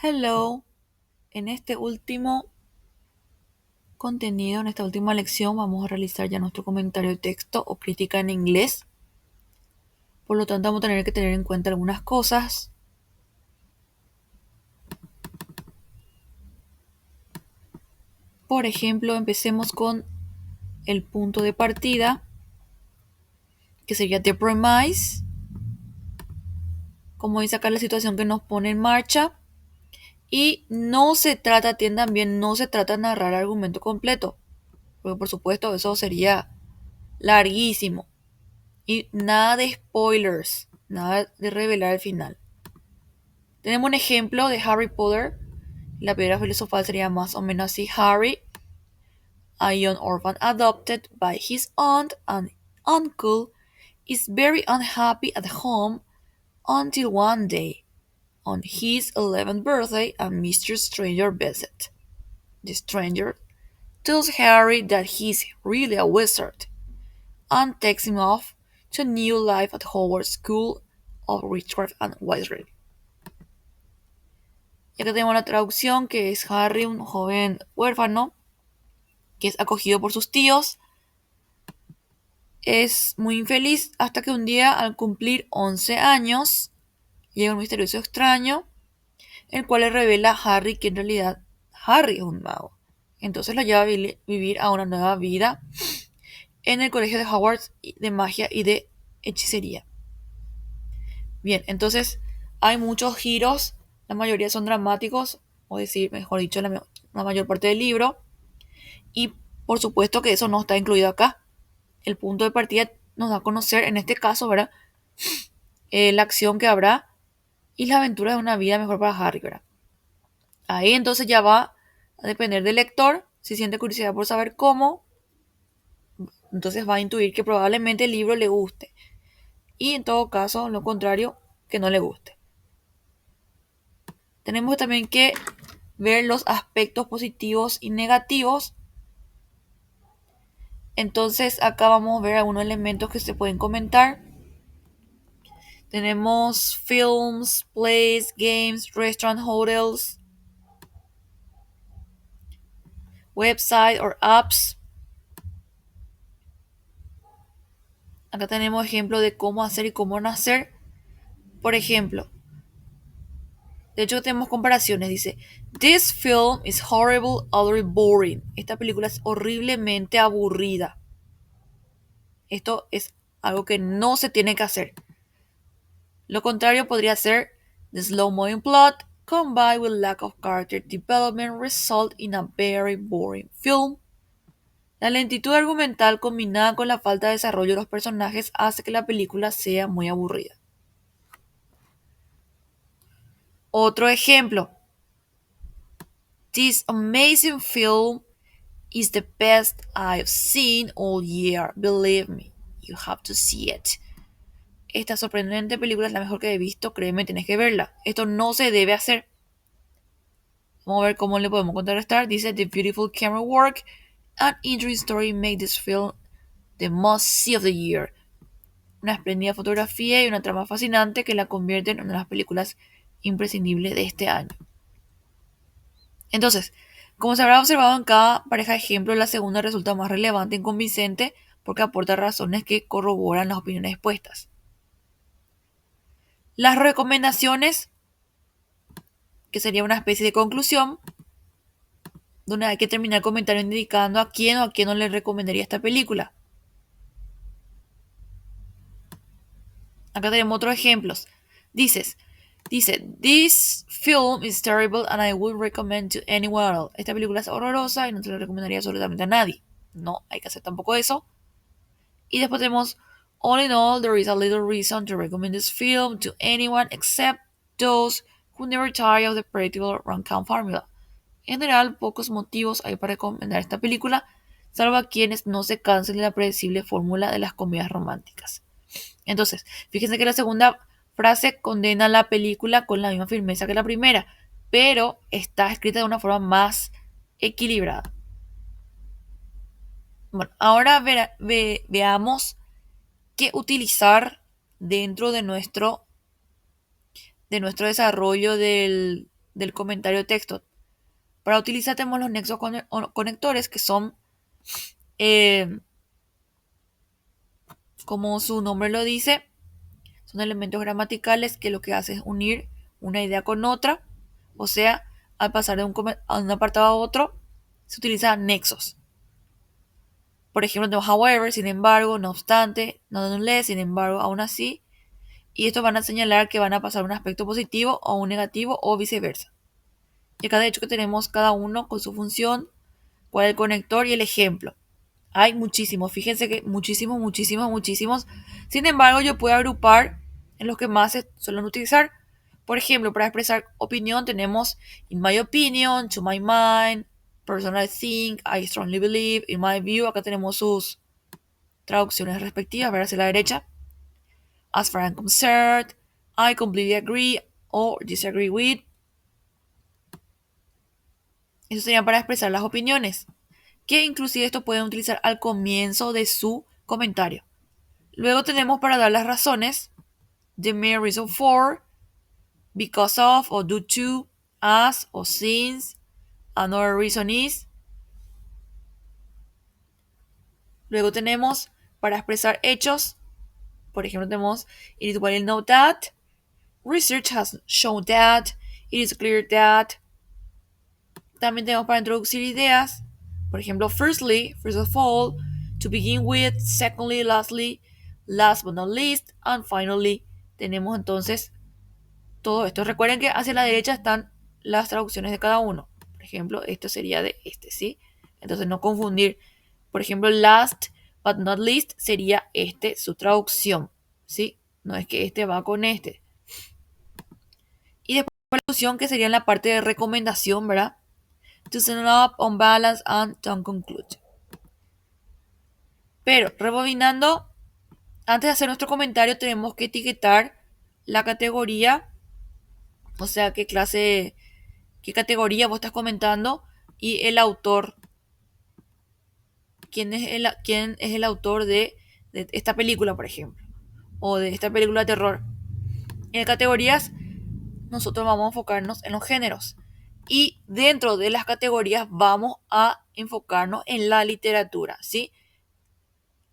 Hello, en este último contenido, en esta última lección, vamos a realizar ya nuestro comentario de texto o crítica en inglés. Por lo tanto, vamos a tener que tener en cuenta algunas cosas. Por ejemplo, empecemos con el punto de partida, que sería the premise, como dice acá la situación que nos pone en marcha. Y no se trata, atiendan bien, no se trata de narrar el argumento completo, porque por supuesto eso sería larguísimo. Y nada de spoilers, nada de revelar el final. Tenemos un ejemplo de Harry Potter. La piedra filosofal sería más o menos así. Harry, a young orphan adopted by his aunt and uncle, is very unhappy at home until one day, on his 11th birthday, a mysterious stranger visits. The stranger tells Harry that he's really a wizard and takes him off to a new life at Hogwarts School of Witchcraft and Wizardry. Y acá tenemos la traducción, que es Harry, un joven huérfano que es acogido por sus tíos. Es muy infeliz hasta que un día, al cumplir 11 años, llega un misterioso extraño, el cual le revela a Harry que en realidad Harry es un mago. Entonces lo lleva a vivir a una nueva vida en el colegio de Hogwarts de magia y de hechicería. Bien, entonces hay muchos giros, la mayoría son dramáticos, o decir, mejor dicho, la mayor parte del libro. Y por supuesto que eso no está incluido acá. El punto de partida nos da a conocer, en este caso, ¿verdad? La acción que habrá y la aventura de una vida mejor para Harry, ¿verdad? Ahí entonces ya va a depender del lector, si siente curiosidad por saber cómo, entonces va a intuir que probablemente el libro le guste. Y en todo caso, lo contrario, que no le guste. Tenemos también que ver los aspectos positivos y negativos. Entonces acá vamos a ver algunos elementos que se pueden comentar. Tenemos films, plays, games, restaurant, hotels, website or apps. Acá tenemos ejemplos de cómo hacer y cómo no hacer. Por ejemplo, de hecho tenemos comparaciones. Dice, this film is horrible, utterly boring. Esta película es horriblemente aburrida. Esto es algo que no se tiene que hacer. Lo contrario podría ser, the slow-moving plot combined with lack of character development result in a very boring film. La lentitud argumental combinada con la falta de desarrollo de los personajes hace que la película sea muy aburrida. Otro ejemplo. This amazing film is the best I've seen all year. Believe me, you have to see it. Esta sorprendente película es la mejor que he visto, créeme, tienes que verla. Esto no se debe hacer. Vamos a ver cómo le podemos contrarrestar. Dice, the beautiful camera work and interesting story make this film the must see of the year. Una espléndida fotografía y una trama fascinante que la convierten en una de las películas imprescindibles de este año. Entonces, como se habrá observado en cada pareja de ejemplos, la segunda resulta más relevante y convincente porque aporta razones que corroboran las opiniones expuestas. Las recomendaciones, que sería una especie de conclusión, donde hay que terminar el comentario indicando a quién o a quién no le recomendaría esta película. Acá tenemos otros ejemplos. Dice, this film is terrible and I would recommend to anyone else. Esta película es horrorosa y no se la recomendaría absolutamente a nadie. No, hay que hacer tampoco eso. Y después tenemos, all in all, there is a little reason to recommend this film to anyone except those who never tire of the predictable rom-com formula. En general, pocos motivos hay para recomendar esta película, salvo a quienes no se cansen de la predecible fórmula de las comedias románticas. Entonces, fíjense que la segunda frase condena la película con la misma firmeza que la primera, pero está escrita de una forma más equilibrada. Bueno, ahora veamos qué utilizar dentro de nuestro desarrollo del del comentario de texto. Para utilizar tenemos los nexos conectores, que son, como su nombre lo dice, son elementos gramaticales que lo que hace es unir una idea con otra. O sea, al pasar de un apartado a otro, se utilizan nexos. Por ejemplo, tenemos however, sin embargo, no obstante, nonetheless, sin embargo, aún así. Y estos van a señalar que van a pasar un aspecto positivo o un negativo o viceversa. Y acá de hecho que tenemos cada uno con su función, cuál es el conector y el ejemplo. Hay muchísimos, fíjense que muchísimos, muchísimos, muchísimos. Sin embargo, yo puedo agrupar en los que más se suelen utilizar. Por ejemplo, para expresar opinión tenemos in my opinion, to my mind, personal think, I strongly believe, in my view. Acá tenemos sus traducciones respectivas, ver hacia la derecha. As far as I'm concerned, I completely agree or disagree with. Eso sería para expresar las opiniones, que inclusive esto pueden utilizar al comienzo de su comentario. Luego tenemos para dar las razones, the main reason for, because of o due to, as o since, another reason is. Luego tenemos para expresar hechos, por ejemplo tenemos it is well known that, research has shown that, it is clear that. También tenemos para introducir ideas, por ejemplo firstly, first of all, to begin with, secondly, lastly, last but not least, and finally. Tenemos entonces todo esto. Recuerden que hacia la derecha están las traducciones de cada uno. Por ejemplo, esto sería de este, ¿sí? Entonces no confundir. Por ejemplo, last but not least sería este, su traducción, ¿sí? No es que este va con este. Y después la traducción que sería en la parte de recomendación, ¿verdad? To sum up, on balance, and to conclude. Pero, rebobinando, antes de hacer nuestro comentario tenemos que etiquetar la categoría, o sea, qué categoría vos estás comentando y el autor. ¿Quién es el autor de esta película, por ejemplo? O de esta película de terror. En categorías, nosotros vamos a enfocarnos en los géneros. Y dentro de las categorías vamos a enfocarnos en la literatura, ¿sí?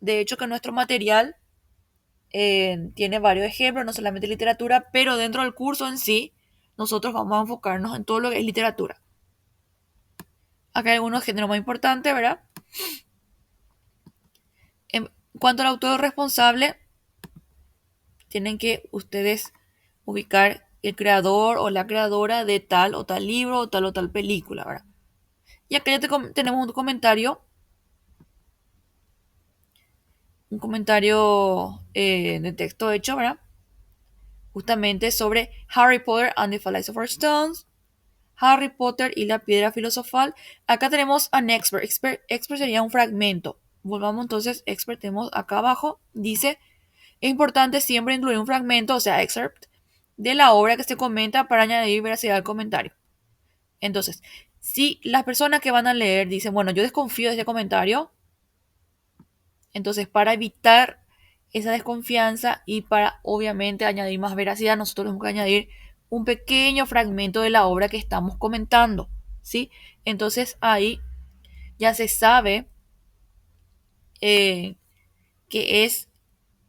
De hecho, que nuestro material tiene varios ejemplos, no solamente literatura, pero dentro del curso en sí, nosotros vamos a enfocarnos en todo lo que es literatura. Acá hay algunos géneros más importantes, ¿verdad? En cuanto al autor responsable, tienen que ustedes ubicar el creador o la creadora de tal o tal libro o tal película, ¿verdad? Y acá ya tenemos un comentario de texto hecho, ¿verdad? Justamente sobre Harry Potter and the Philosopher's Stone, Harry Potter y la piedra filosofal. Acá tenemos an expert. Expert sería un fragmento. Volvamos entonces, expert tenemos acá abajo, dice, es importante siempre incluir un fragmento, o sea, excerpt, de la obra que se comenta para añadir veracidad al comentario. Entonces, si las personas que van a leer dicen, bueno, yo desconfío de este comentario, entonces para evitar esa desconfianza y para obviamente añadir más veracidad, nosotros tenemos que añadir un pequeño fragmento de la obra que estamos comentando, ¿sí? Entonces ahí ya se sabe que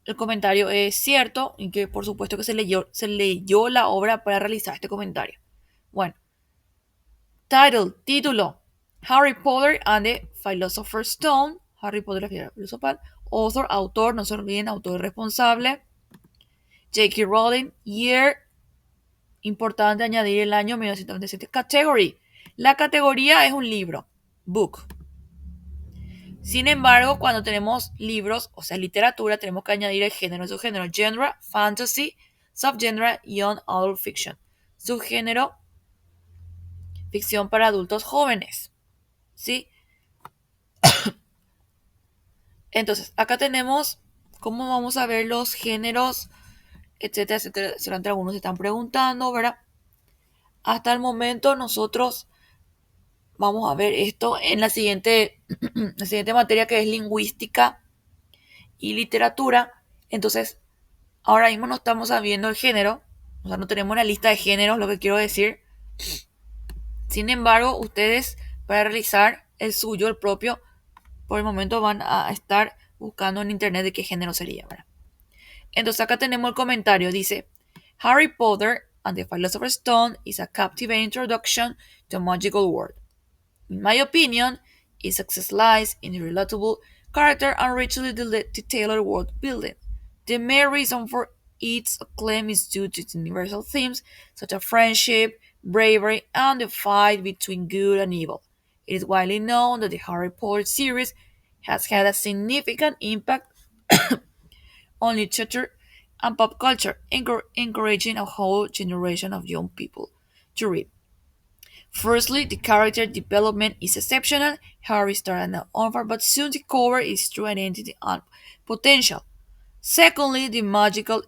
el comentario es cierto y que por supuesto que se leyó la obra para realizar este comentario. Bueno, título, Harry Potter and the Philosopher's Stone, Harry Potter y la piedra filosofal. Author, autor, no se olviden, autor responsable. J.K. Rowling, year, importante añadir el año 1997. Category, la categoría es un libro, book. Sin embargo, cuando tenemos libros, o sea, literatura, tenemos que añadir el género, subgénero, genre, fantasy, subgenre, young adult fiction. Subgénero, ficción para adultos jóvenes, ¿sí? Entonces, acá tenemos cómo vamos a ver los géneros, etcétera, etcétera. Si algunos se están preguntando, ¿verdad? Hasta el momento nosotros vamos a ver esto en la siguiente materia, que es lingüística y literatura. Entonces, ahora mismo no estamos sabiendo el género, o sea, no tenemos una lista de géneros, lo que quiero decir. Sin embargo, ustedes para realizar el suyo, el propio, por el momento van a estar buscando en internet de qué género sería, ¿verdad? Entonces acá tenemos el comentario, dice, Harry Potter and the Philosopher's Stone is a captivating introduction to a magical world. In my opinion, its success lies in the relatable character and richly detailed world building. The main reason for its acclaim is due to its universal themes such as friendship, bravery, and the fight between good and evil. It is widely known that the Harry Potter series has had a significant impact on literature and pop culture, encouraging a whole generation of young people to read. Firstly, the character development is exceptional. Harry started an orphan but soon discovered his true identity and potential. Secondly, the magical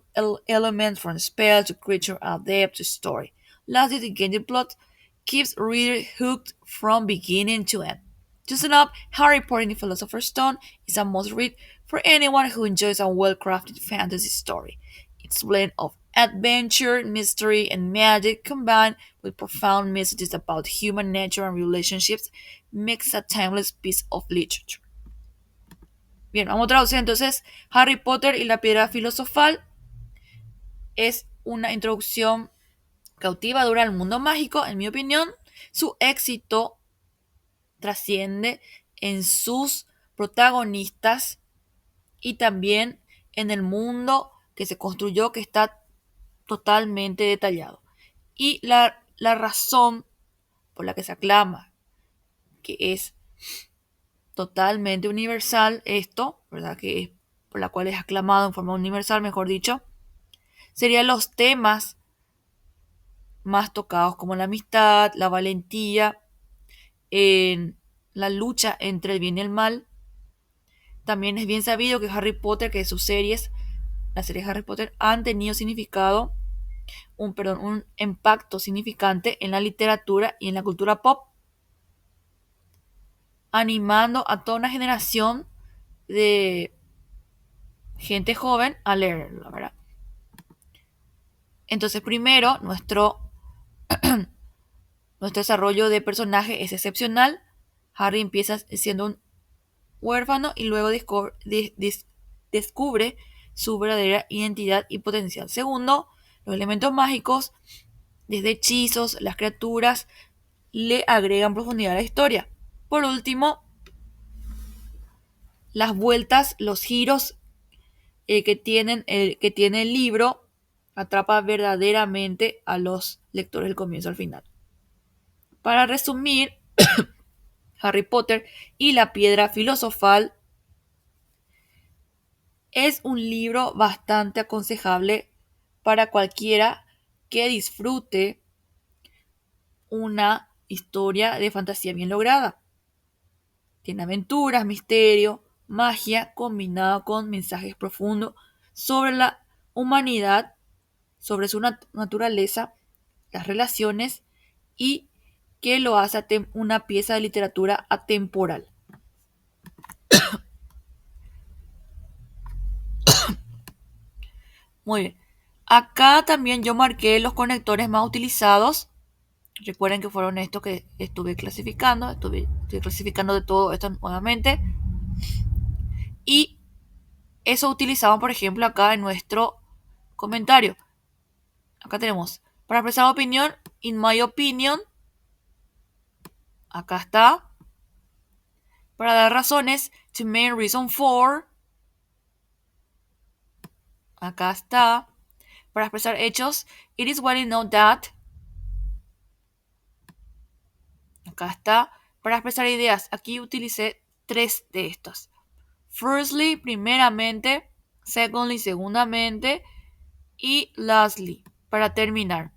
elements from spell to creature add depth to story. Lastly, the game plot keeps reader hooked from beginning to end. To sum up, Harry Potter and the Philosopher's Stone is a must read for anyone who enjoys a well crafted fantasy story. Its blend of adventure, mystery, and magic combined with profound messages about human nature and relationships makes a timeless piece of literature. Bien, vamos a traducir entonces. Harry Potter y la piedra filosofal es una introducción cautivadora al mundo mágico, en mi opinión. Su éxito trasciende en sus protagonistas y también en el mundo que se construyó, que está totalmente detallado. Y la razón por la que se aclama, que es totalmente universal esto, ¿verdad? Que es por la cual es aclamado en forma universal, mejor dicho, serían los temas más tocados como la amistad, la valentía, en la lucha entre el bien y el mal. También es bien sabido que Harry Potter, que sus series, las series de Harry Potter, han tenido significado, un impacto significante en la literatura y en la cultura pop, animando a toda una generación de gente joven a leerlo, ¿verdad? Entonces, primero, nuestro desarrollo de personaje es excepcional. Harry empieza siendo un huérfano y luego descubre su verdadera identidad y potencial. Segundo, los elementos mágicos, desde hechizos, las criaturas, le agregan profundidad a la historia. Por último, las vueltas, los giros que tiene el libro atrapa verdaderamente a los lectores del comienzo al final. Para resumir, Harry Potter y la piedra filosofal es un libro bastante aconsejable para cualquiera que disfrute una historia de fantasía bien lograda. Tiene aventuras, misterio, magia combinado con mensajes profundos sobre la humanidad, sobre su naturaleza, las relaciones y que lo hace una pieza de literatura atemporal. Muy bien. Acá también yo marqué los conectores más utilizados. Recuerden que fueron estos que estuve clasificando. Estoy clasificando de todo esto nuevamente. Y eso utilizamos, por ejemplo, acá en nuestro comentario. Acá tenemos, para expresar opinión, in my opinion. Acá está. Para dar razones, to main reason for. Acá está. Para expresar hechos, it is well known that. Acá está. Para expresar ideas, aquí utilicé 3 de estos. Firstly, primeramente. Secondly, segundamente. Y lastly, para terminar.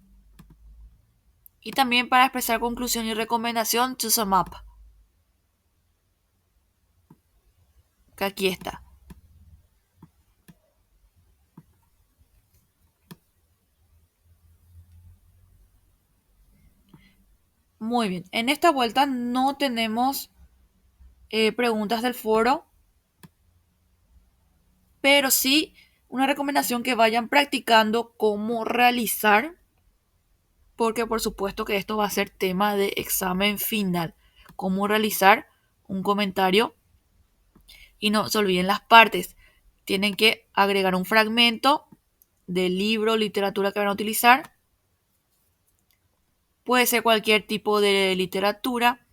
Y también para expresar conclusión y recomendación, to sum up. Que aquí está. Muy bien. En esta vuelta no tenemos preguntas del foro, pero sí una recomendación que vayan practicando cómo realizar porque por supuesto que esto va a ser tema de examen final. Cómo realizar un comentario. Y no se olviden las partes. Tienen que agregar un fragmento del libro o literatura que van a utilizar. Puede ser cualquier tipo de literatura.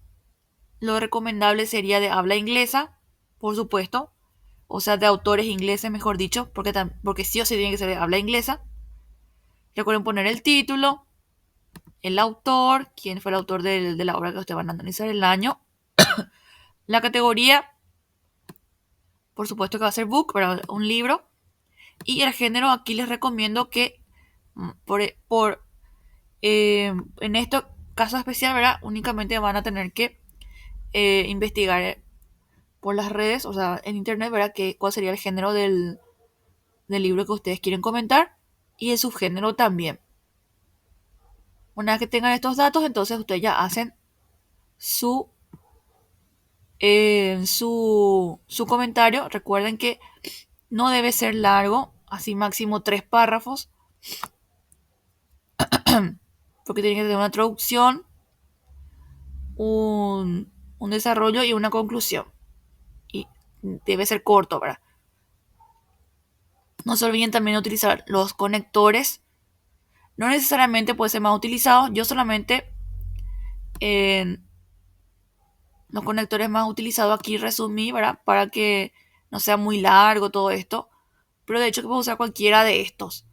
Lo recomendable sería de habla inglesa, por supuesto. O sea, de autores ingleses, mejor dicho, porque sí o sí tiene que ser de habla inglesa. Recuerden poner el título, el autor, quién fue el autor de la obra que ustedes van a analizar, el año, la categoría, por supuesto que va a ser book, para un libro. Y el género, aquí les recomiendo que en este caso especial, ¿verdad? Únicamente van a tener que investigar por las redes, o sea, en internet, ¿verdad? Cuál sería el género del libro que ustedes quieren comentar y el subgénero también. Una vez que tengan estos datos, entonces ustedes ya hacen su, su comentario. Recuerden que no debe ser largo, así máximo 3 párrafos, porque tiene que tener una introducción, un desarrollo y una conclusión. Y debe ser corto, ¿verdad? No se olviden también de utilizar los conectores. No necesariamente puede ser más utilizado. Yo solamente los conectores más utilizados aquí resumí, ¿verdad? Para que no sea muy largo todo esto. Pero de hecho que puedo usar cualquiera de estos.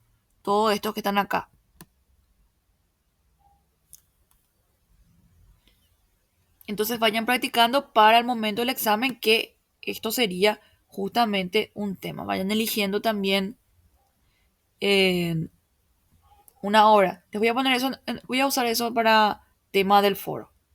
Todos estos que están acá. Entonces vayan practicando para el momento del examen, que esto sería justamente un tema. Vayan eligiendo también una hora. Les voy a poner eso, voy a usar eso para tema del foro.